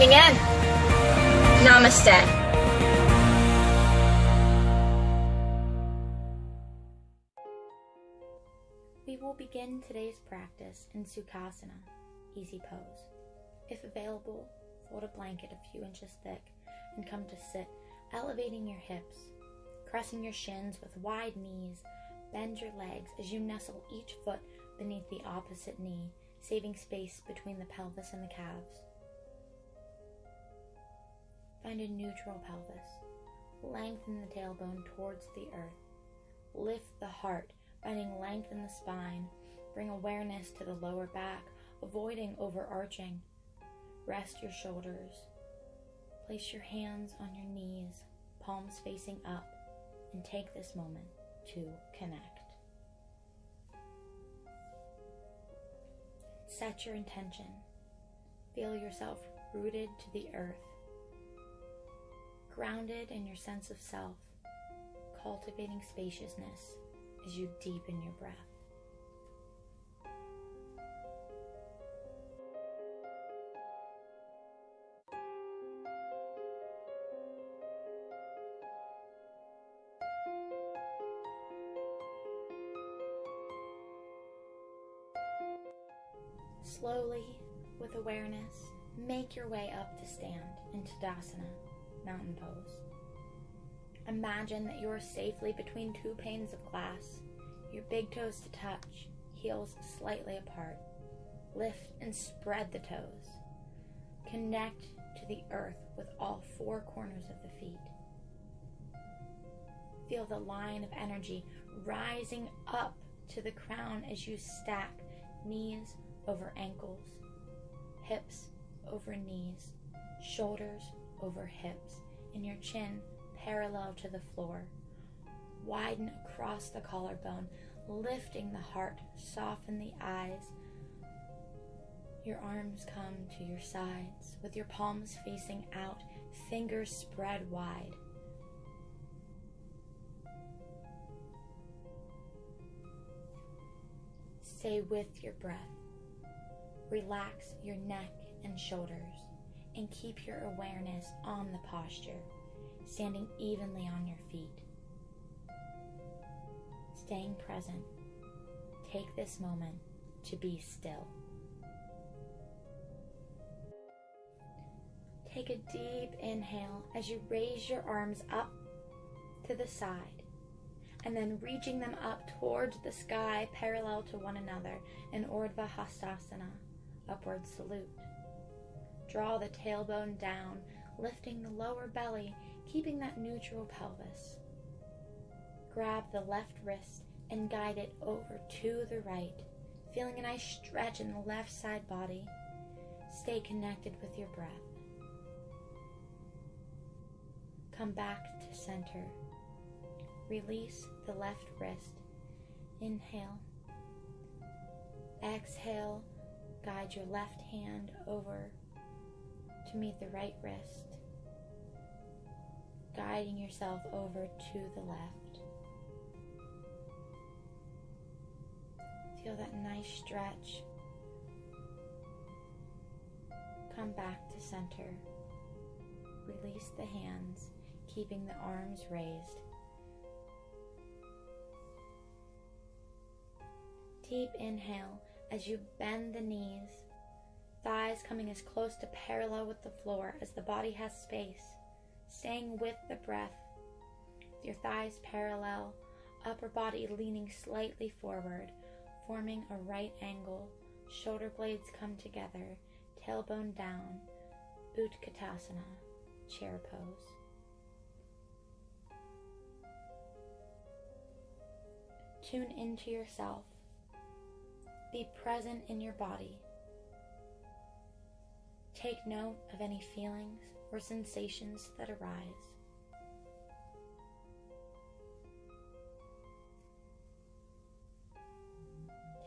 joining in. Namaste. We will begin today's practice in Sukhasana, easy pose. If available, fold a blanket a few inches thick and come to sit, elevating your hips, crossing your shins with wide knees. Bend your legs as you nestle each foot beneath the opposite knee, saving space between the pelvis and the calves. Find a neutral pelvis. Lengthen the tailbone towards the earth. Lift the heart, finding length in the spine. Bring awareness to the lower back, avoiding overarching. Rest your shoulders. Place your hands on your knees, palms facing up, and take this moment to connect. Set your intention. Feel yourself rooted to the earth, grounded in your sense of self, cultivating spaciousness as you deepen your breath. Slowly, with awareness, make your way up to stand in Tadasana, mountain pose. Imagine that you are safely between two panes of glass, your big toes to touch, heels slightly apart. Lift and spread the toes. Connect to the earth with all four corners of the feet. Feel the line of energy rising up to the crown as you stack knees over ankles, hips over knees, shoulders over hips, and your chin parallel to the floor. Widen across the collarbone, lifting the heart, soften the eyes. Your arms come to your sides with your palms facing out, fingers spread wide. Stay with your breath. Relax your neck and shoulders and keep your awareness on the posture, standing evenly on your feet. Staying present, take this moment to be still. Take a deep inhale as you raise your arms up to the side, and then reaching them up towards the sky parallel to one another in Urdhva Hastasana, upward salute. Draw the tailbone down, lifting the lower belly, keeping that neutral pelvis. Grab the left wrist and guide it over to the right, feeling a nice stretch in the left side body. Stay connected with your breath. Come back to center. Release the left wrist. Inhale. Exhale. Guide your left hand over to meet the right wrist, guiding yourself over to the left. Feel that nice stretch. Come back to center. Release the hands, keeping the arms raised. Deep inhale as you bend the knees, thighs coming as close to parallel with the floor as the body has space, staying with the breath. Your thighs parallel, upper body leaning slightly forward, forming a right angle. Shoulder blades come together, tailbone down, Utkatasana, chair pose. Tune into yourself. Be present in your body. Take note of any feelings or sensations that arise.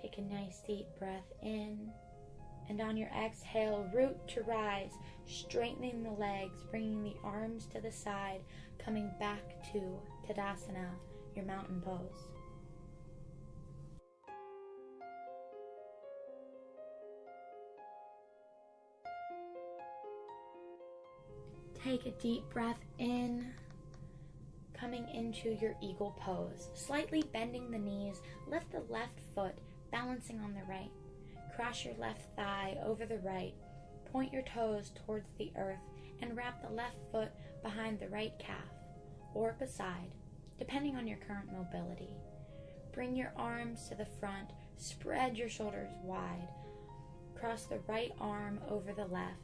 Take a nice deep breath in, and on your exhale, root to rise, straightening the legs, bringing the arms to the side, coming back to Tadasana, your mountain pose. Take a deep breath in, coming into your eagle pose. Slightly bending the knees, lift the left foot, balancing on the right. Cross your left thigh over the right. Point your toes towards the earth and wrap the left foot behind the right calf or beside, depending on your current mobility. Bring your arms to the front, spread your shoulders wide. Cross the right arm over the left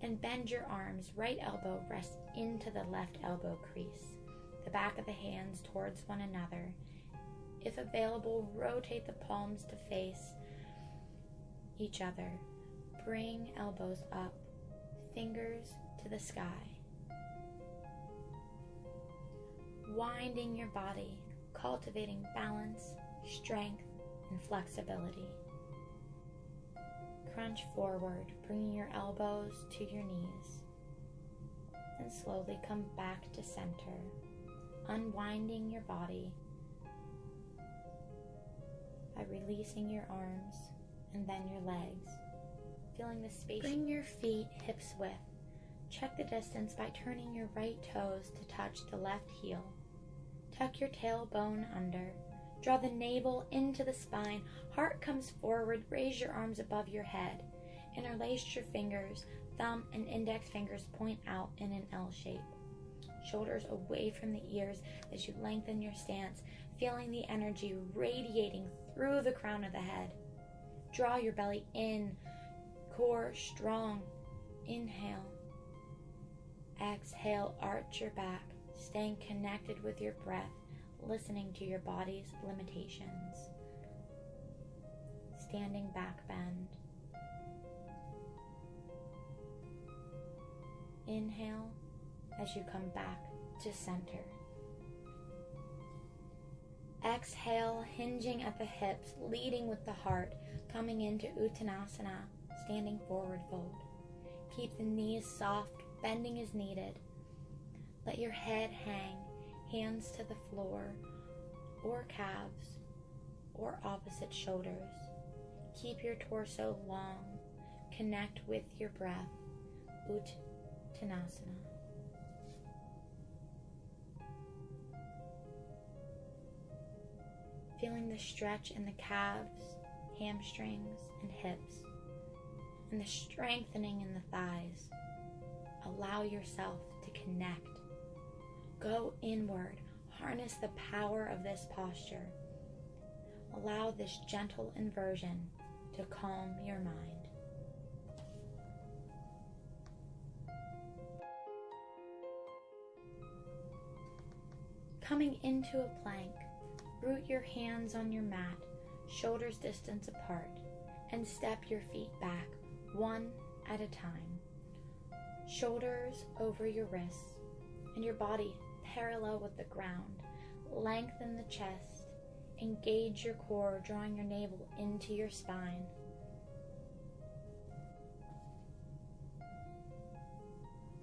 and bend your arms. Right elbow rests into the left elbow crease. The back of the hands towards one another. If available, rotate the palms to face each other. Bring elbows up, fingers to the sky. Winding your body, cultivating balance, strength, and flexibility. Crunch forward, bringing your elbows to your knees. And slowly come back to center, unwinding your body by releasing your arms and then your legs. Feeling the space. Bring your feet hips width. Check the distance by turning your right toes to touch the left heel. Tuck your tailbone under. Draw the navel into the spine. Heart comes forward. Raise your arms above your head. Interlace your fingers. Thumb and index fingers point out in an L shape. Shoulders away from the ears as you lengthen your stance, feeling the energy radiating through the crown of the head. Draw your belly in. Core strong. Inhale. Exhale, arch your back, staying connected with your breath, listening to your body's limitations. Standing back bend. Inhale as you come back to center. Exhale, hinging at the hips, leading with the heart, coming into Uttanasana, standing forward fold. Keep the knees soft, bending as needed. Let your head hang, hands to the floor, or calves, or opposite shoulders. Keep your torso long. Connect with your breath. Uttanasana. Feeling the stretch in the calves, hamstrings, and hips, and the strengthening in the thighs. Allow yourself to connect. Go inward. Harness the power of this posture. Allow this gentle inversion to calm your mind. Coming into a plank, root your hands on your mat, shoulders distance apart, and step your feet back, one at a time. Shoulders over your wrists, and your body parallel with the ground. Lengthen the chest. Engage your core, drawing your navel into your spine.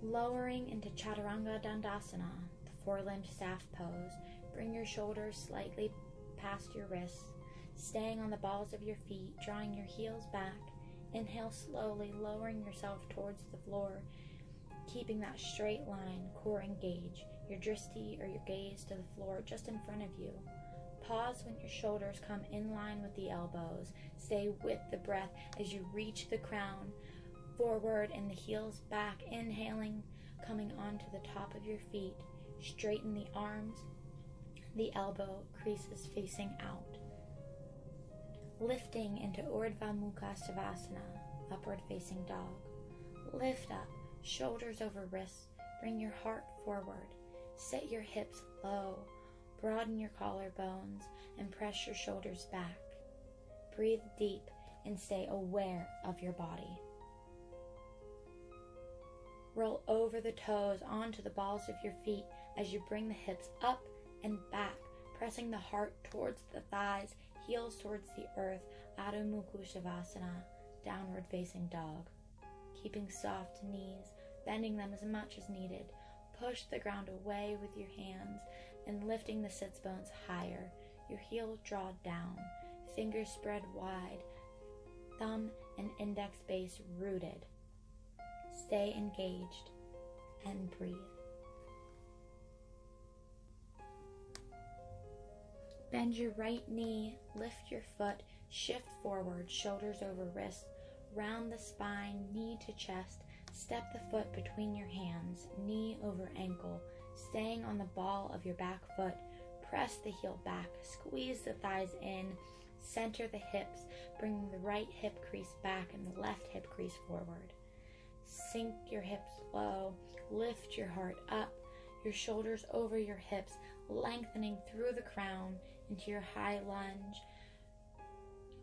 Lowering into Chaturanga Dandasana, the four-limbed staff pose. Bring your shoulders slightly past your wrists, staying on the balls of your feet, drawing your heels back. Inhale slowly, lowering yourself towards the floor, keeping that straight line, core engaged, your drishti or your gaze to the floor just in front of you. Pause when your shoulders come in line with the elbows. Stay with the breath as you reach the crown forward and the heels back. Inhaling, coming onto the top of your feet. Straighten the arms, the elbow creases facing out. Lifting into Urdhva Mukha Savasana, upward facing dog. Lift up, shoulders over wrists. Bring your heart forward. Set your hips low. Broaden your collarbones and press your shoulders back. Breathe deep and stay aware of your body. Roll over the toes onto the balls of your feet as you bring the hips up and back, pressing the heart towards the thighs, heels towards the earth. Adho Mukha Shavasana, downward facing dog. Keeping soft knees, bending them as much as needed. Push the ground away with your hands and lifting the sits bones higher. Your heel draw down, fingers spread wide, thumb and index base rooted. Stay engaged. and breathe. Bend your right knee, lift your foot, shift forward, shoulders over wrists, round the spine, knee to chest, step the foot between your hands, knee over ankle, staying on the ball of your back foot, press the heel back, squeeze the thighs in, center the hips, bringing the right hip crease back and the left hip crease forward. Sink your hips low, lift your heart up, your shoulders over your hips, lengthening through the crown into your high lunge,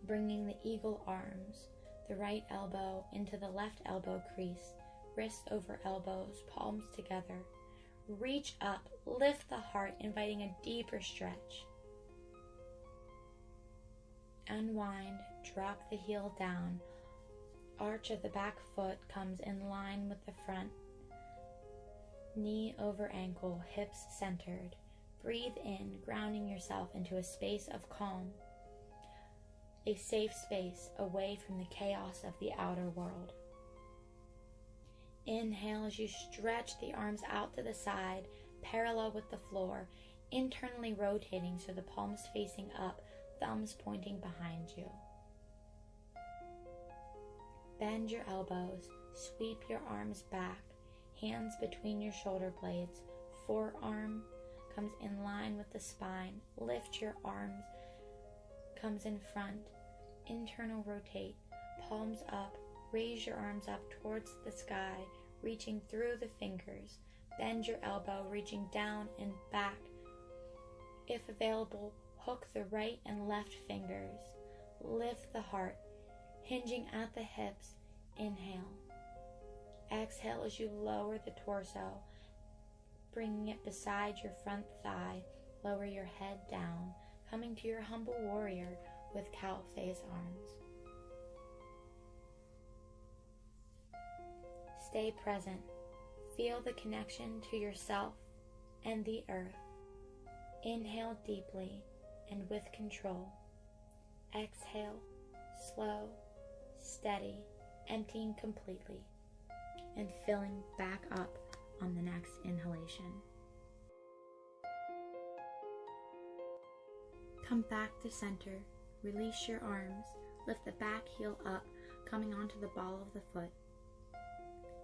bringing the eagle arms, the right elbow into the left elbow crease, wrists over elbows, palms together. Reach up, lift the heart, inviting a deeper stretch. Unwind, drop the heel down. Arch of the back foot comes in line with the front. Knee over ankle, hips centered. Breathe in, grounding yourself into a space of calm. A safe space away from the chaos of the outer world. Inhale as you stretch the arms out to the side, parallel with the floor, internally rotating so the palms facing up, thumbs pointing behind you. Bend your elbows, sweep your arms back, hands between your shoulder blades, forearm comes in line with the spine, lift your arms, comes in front, internal rotate, palms up, raise your arms up towards the sky, reaching through the fingers, bend your elbow, reaching down and back. If available, hook the right and left fingers, lift the heart, hinging at the hips, inhale. Exhale as you lower the torso, bringing it beside your front thigh, lower your head down, coming to your humble warrior with cow face arms. Stay present. Feel the connection to yourself and the earth. Inhale deeply and with control. Exhale, slow, steady, emptying completely and filling back up on the next inhalation. Come back to center. Release your arms. Lift the back heel up, coming onto the ball of the foot.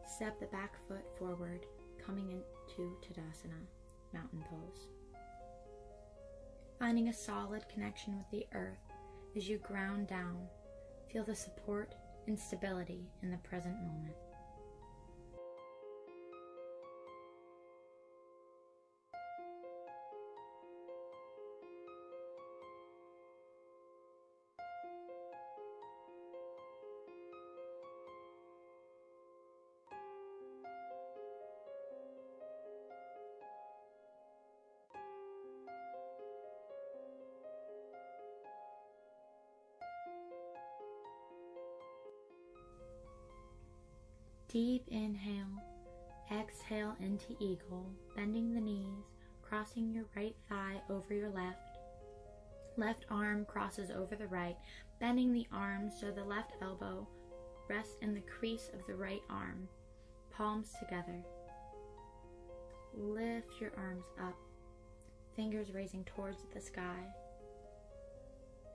Step the back foot forward, coming into Tadasana, mountain pose. Finding a solid connection with the earth as you ground down. Feel the support and stability in the present moment. Deep inhale, exhale into eagle, bending the knees, crossing your right thigh over your left. Left arm crosses over the right, bending the arms so the left elbow rests in the crease of the right arm, palms together. Lift your arms up, fingers raising towards the sky.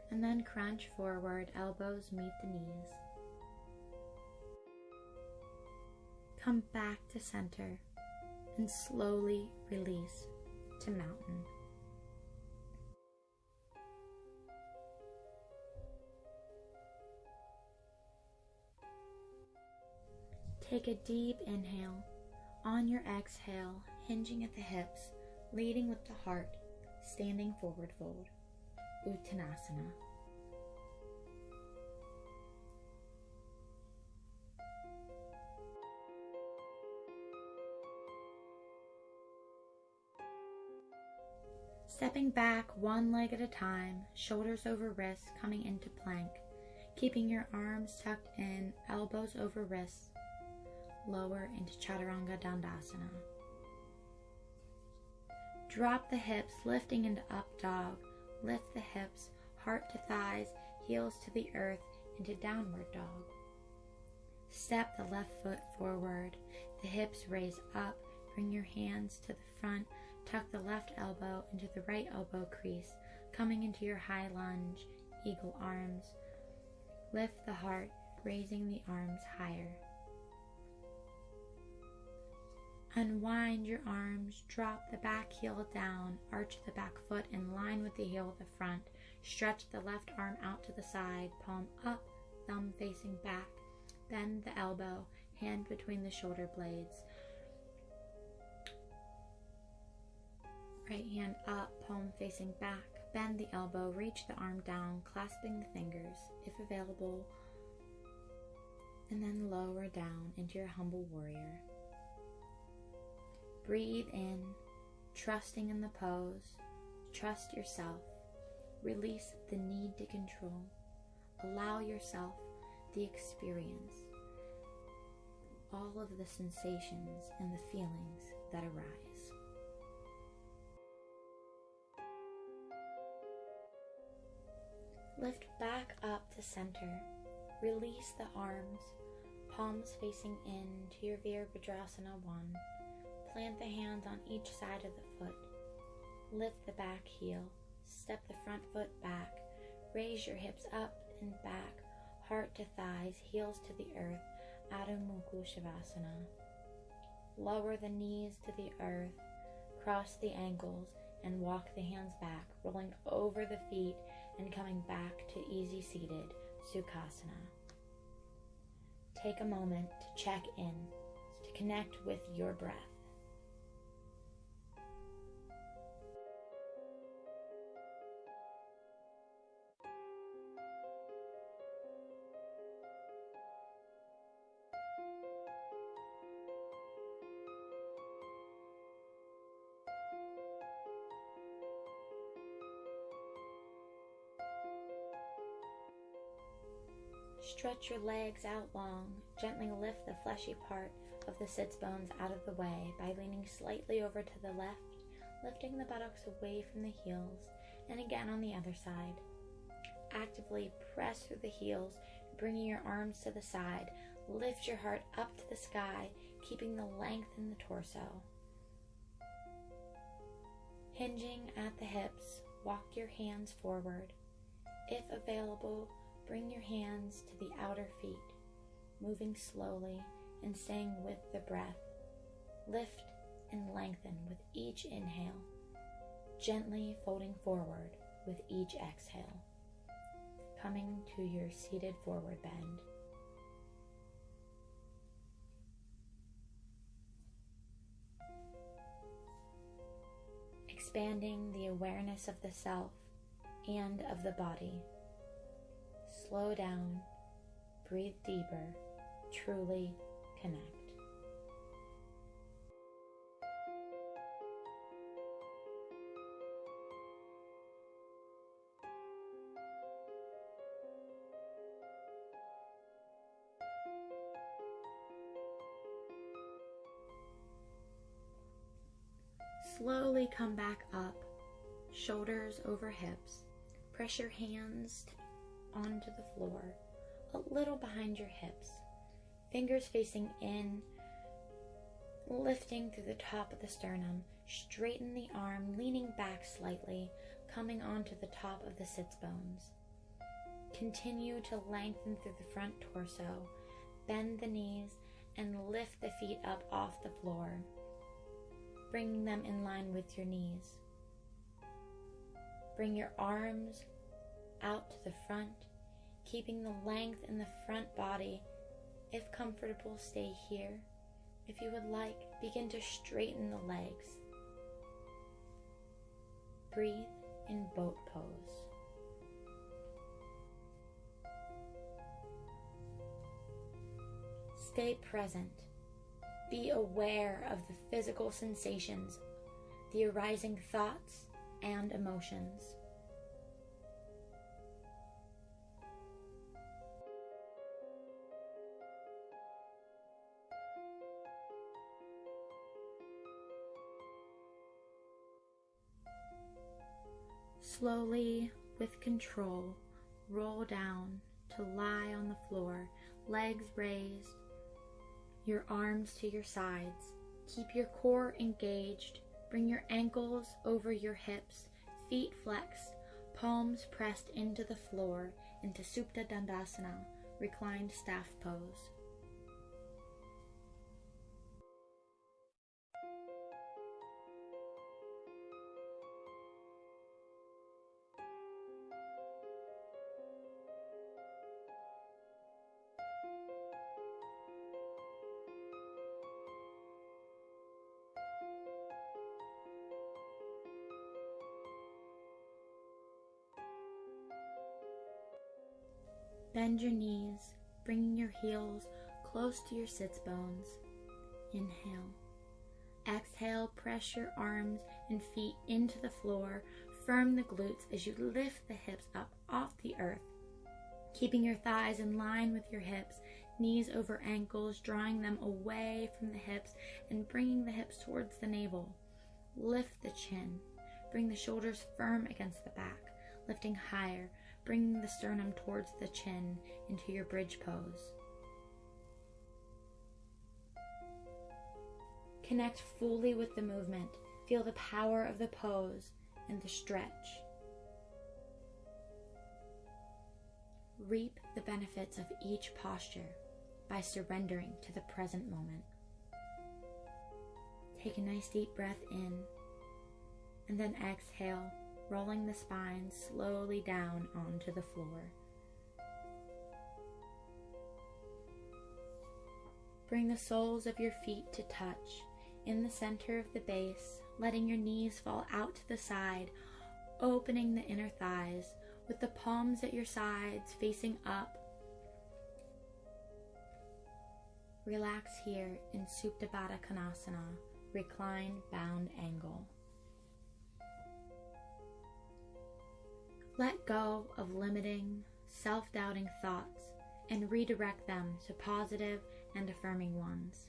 And then crunch forward, elbows meet the knees. Come back to center and slowly release to mountain. Take a deep inhale. On your exhale, hinging at the hips, leading with the heart, standing forward fold, Uttanasana. Stepping back one leg at a time, shoulders over wrists, coming into plank, keeping your arms tucked in, elbows over wrists, lower into Chaturanga Dandasana. Drop the hips, lifting into up dog. Lift the hips, heart to thighs, heels to the earth, into downward dog. Step the left foot forward, the hips raise up, Bring your hands to the front. Tuck the left elbow into the right elbow crease, coming into your high lunge, eagle arms. Lift the heart, raising the arms higher. Unwind your arms, drop the back heel down, arch the back foot in line with the heel of the front. Stretch the left arm out to the side, palm up, thumb facing back. Bend the elbow, hand between the shoulder blades. Right hand up, palm facing back. Bend the elbow, reach the arm down, clasping the fingers, if available, and then lower down into your humble warrior. Breathe in, trusting in the pose. Trust yourself. Release the need to control. Allow yourself the experience, all of the sensations and the feelings that arise. Lift back up to center. Release the arms, palms facing in to your Virabhadrasana 1. Plant the hands on each side of the foot. Lift the back heel. Step the front foot back. Raise your hips up and back, heart to thighs, heels to the earth, Adho Mukha Shavasana. Lower the knees to the earth, cross the ankles, and walk the hands back, rolling over the feet and coming back to easy seated Sukhasana. Take a moment to check in, to connect with your breath. Stretch your legs out long. Gently lift the fleshy part of the sits bones out of the way by leaning slightly over to the left, lifting the buttocks away from the heels, and again on the other side. Actively press through the heels, bringing your arms to the side. Lift your heart up to the sky, keeping the length in the torso. Hinging at the hips, walk your hands forward. If available, bring your hands to the outer feet, moving slowly and staying with the breath. Lift and lengthen with each inhale, gently folding forward with each exhale, coming to your seated forward bend. Expanding the awareness of the self and of the body. Slow down, breathe deeper, truly connect. Slowly come back up, shoulders over hips. Press your hands onto the floor, a little behind your hips. Fingers facing in, lifting through the top of the sternum. Straighten the arm, leaning back slightly, coming onto the top of the sits bones. Continue to lengthen through the front torso. Bend the knees and lift the feet up off the floor, bringing them in line with your knees. Bring your arms out to the front, keeping the length in the front body. If comfortable, stay here. If you would like, begin to straighten the legs. Breathe in boat pose. Stay present. Be aware of the physical sensations, the arising thoughts and emotions. Slowly, with control, roll down to lie on the floor, legs raised, your arms to your sides, Keep your core engaged. Bring your ankles over your hips, feet flexed, palms pressed into the floor, into Supta Dandasana, reclined staff pose. Bend your knees, bringing your heels close to your sits bones. Inhale. Exhale, press your arms and feet into the floor. Firm the glutes as you lift the hips up off the earth, keeping your thighs in line with your hips, knees over ankles, drawing them away from the hips and bringing the hips towards the navel. Lift the chin. Bring the shoulders firm against the back, lifting higher, bringing the sternum towards the chin into your bridge pose. Connect fully with the movement. Feel the power of the pose and the stretch. Reap the benefits of each posture by surrendering to the present moment. Take a nice deep breath in, and then exhale, rolling the spine slowly down onto the floor. Bring the soles of your feet to touch in the center of the base, letting your knees fall out to the side, opening the inner thighs with the palms at your sides facing up. Relax here in Supta Baddha Konasana, reclined bound angle. Let go of limiting, self-doubting thoughts and redirect them to positive and affirming ones.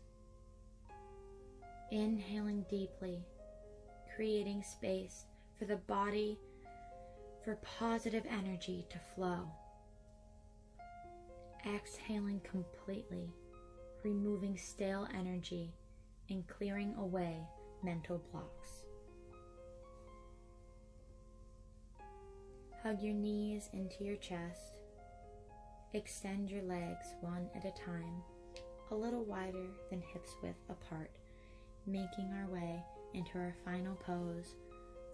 Inhaling deeply, creating space for the body, for positive energy to flow. Exhaling completely, removing stale energy and clearing away mental blocks. Hug your knees into your chest. Extend your legs one at a time, a little wider than hips width apart, making our way into our final pose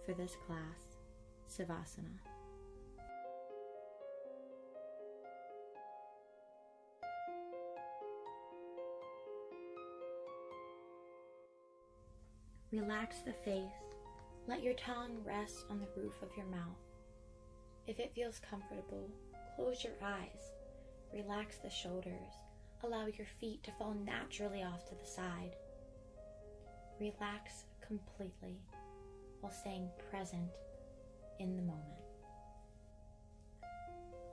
for this class, Savasana. Relax the face. Let your tongue rest on the roof of your mouth. If it feels comfortable, close your eyes. Relax the shoulders. Allow your feet to fall naturally off to the side. Relax completely while staying present in the moment.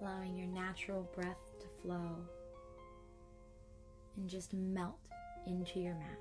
Allowing your natural breath to flow and just melt into your mat.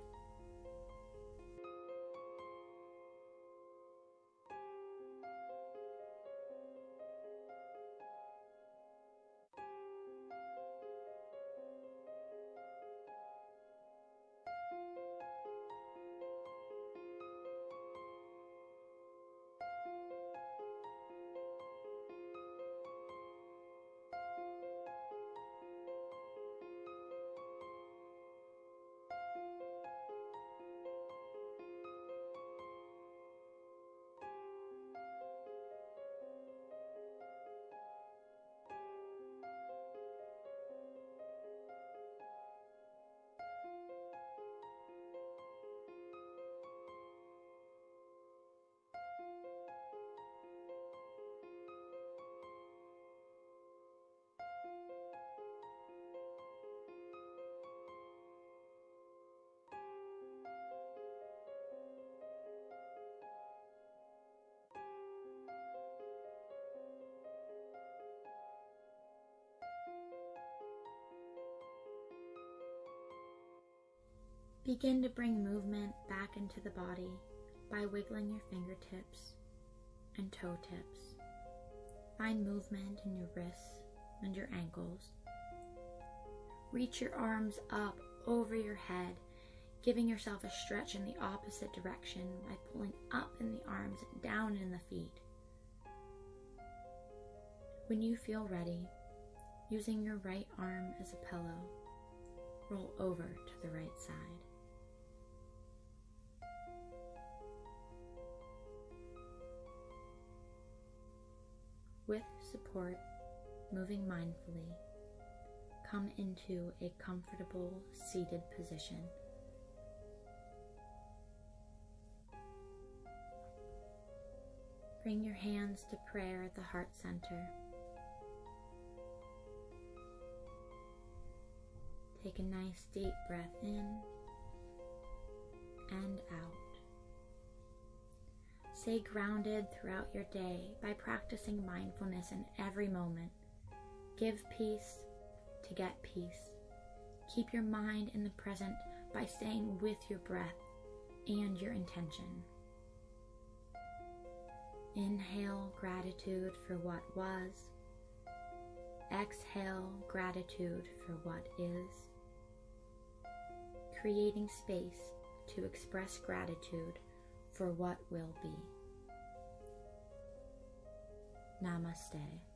Begin to bring movement back into the body by wiggling your fingertips and toe tips. Find movement in your wrists and your ankles. Reach your arms up over your head, giving yourself a stretch in the opposite direction by pulling up in the arms and down in the feet. When you feel ready, using your right arm as a pillow, roll over to the right side. With support, moving mindfully, come into a comfortable seated position. Bring your hands to prayer at the heart center. Take a nice deep breath in and out. Stay grounded throughout your day by practicing mindfulness in every moment. Give peace to get peace. Keep your mind in the present by staying with your breath and your intention. Inhale gratitude for what was. Exhale gratitude for what is. Creating space to express gratitude for what will be. Namaste.